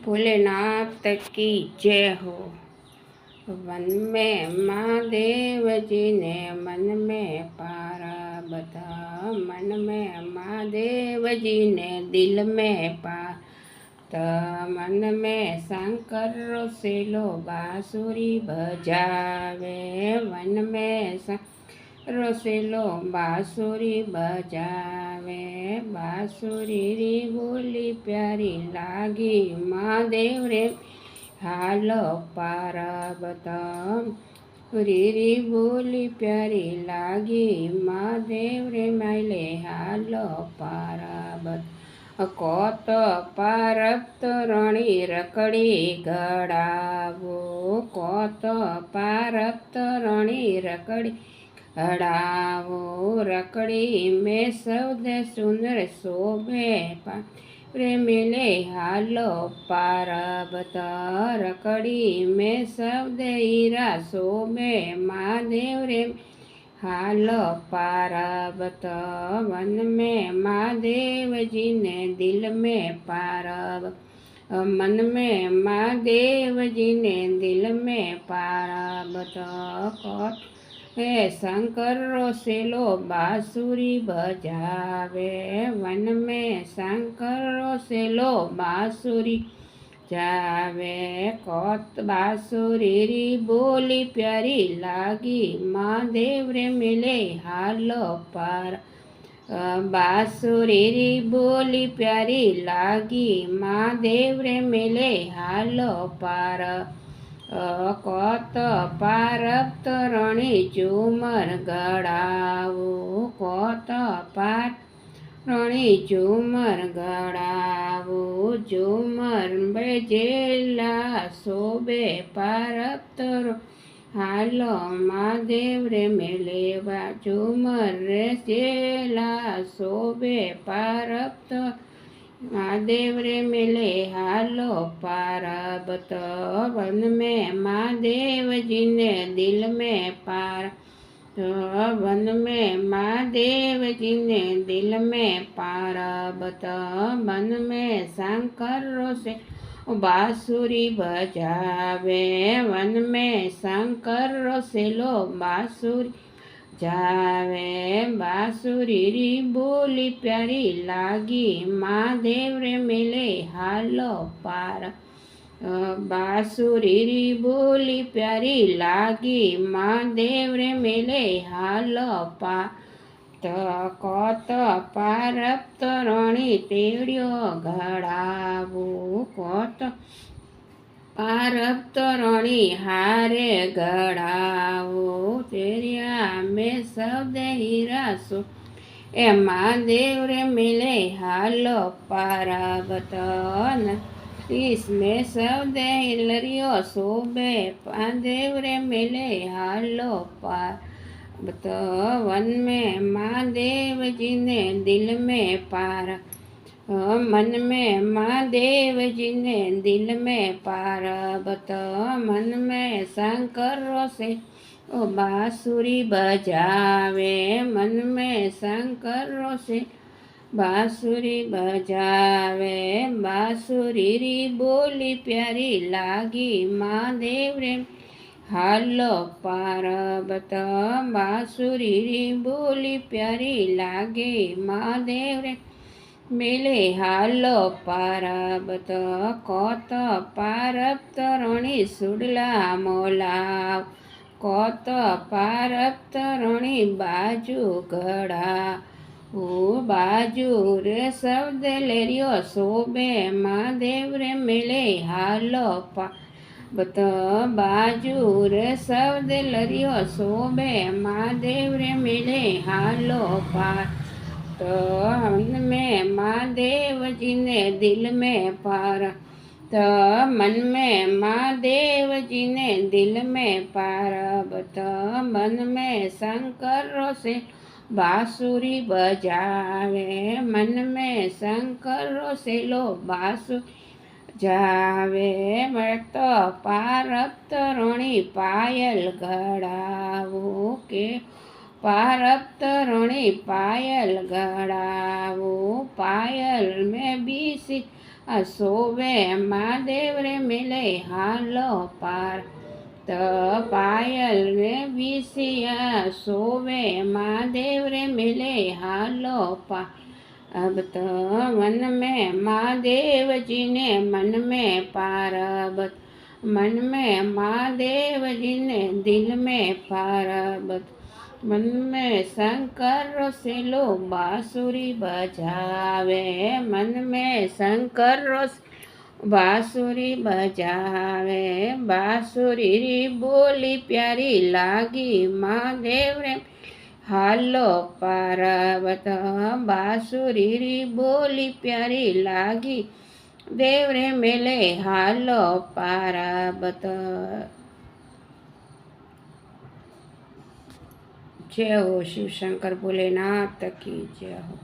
भोलेनाथ की जय हो। वन में महादेव जी ने मन में पारा बता, मन में महादेव जी ने दिल में पार, मन में शंकर रोसेलो बांसुरी बजावे, वन में रोसेलो बांसुरी बजावे, बांसुरी री बोली प्यारी लागी महादेव रे हालो पार्वत, री बोली प्यारी लागी महादेव रे मायले हालो पार्वत। कोत पारप्त रणी रकड़ी गड़ावो, कोत पारप्त रणी रकड़ी गड़ावो, रकड़ी में सौदे सुंदर शोभे प्रेमिले हालो पार्वत, रकड़ी में सौदे हीरा शोभे महादेव रे हालो पार्वत, वन में महादेव जी ने दिल में पार्वत, मन में महादेव जी ने दिल में पार्वत। हे शंकर रोसेलो बांसुरी बजावे, वन में शंकर रोसेलो बांसुरी जावे, कोत बांसुरी री बोली प्यारी लागी महादेव रे मिले हालो पार, बांसुरी री बोली प्यारी लागी महादेव रे मिले हालो पार। कोत पारप्त रणी झूमर गड़ावो, कोत पार रणी झूमर गड़ावो, झूमर बजेला शोभे पारप्त हालो महादेव रे मेलेवा, झूमर जेला शोभे पारप्त महादेव रे मिले हालो पार्वत, वन में महादेव जी ने दिल में पार, वन में महादेव जी ने दिल में पार्वत, वन में शंकर रोसे बांसुरी बजावे, वन में शंकर रोसेलो बांसुरी जावे, बांसुरी री बोली प्यारी लागी महादेव रे मिले हालो पार, बांसुरी री बोली प्यारी लागी महादेव रे मिले हालो पार। कोत पारप्त रणी तेड़ियो गड़ावो, कोत पारप्त रणी हारे गड़ावो, तेरिया में शब्द हीरा सो ए महादेव रे मिले हालो पार्वत, इसमें शब्द हिलरियो शोभे महादेव रे मिले हालो पार्वत, वन में महादेव जी ने दिल में पार, मन में महादेव जी ने दिल में पार्वत, मन में शंकर रोसे बांसुरी बजावे, मन में शंकर रोसे बांसुरी बजावे, बांसुरी री बोली प्यारी लागी महादेव रे हालो पार्वत, बांसुरी री बोली प्यारी लागे महादेव रे मिले हालो पार्वत। कोत पारप्त रणी सुडला मोलाव, कोत पारप्त रणी बाजू गड़ा, बाजू रे शब्द लेरियो शोभे महादेव रे मिले हालो पार्वत, बाजू रे शब्द लेरियो शोभे महादेव रे मिले हालो पार्वत, मन में महादेव जी ने दिल में पार, मन में महादेव जी ने दिल में पार्वत, मन में शंकर रोसे बांसुरी बजावे, मन में शंकर रोसेलो बांसुरी जावे, मत पारप्त रणी पायल गड़ावो, के पारप्त रणी पायल गड़ावो, पायल में बीसी सोवे महादेव रे मिले हालो पार। त पायल रे विसिया सोवे महादेव रे मिले हालो पार। अब तो मन में महादेव जी ने मन में पार। अब मन में महादेव जी ने दिल में पार। अब मन में शंकर सिलो बांसुरी बजावे। मन में शंकर बांसुरी बजावे। बांसुरी री बोली प्यारी लागी महादेव रे हालो पार्वत। बांसुरी री बोली प्यारी लागी देव रे मिले हालो पार्वत। जय हो शिव शंकर भोलेनाथ की जय हो।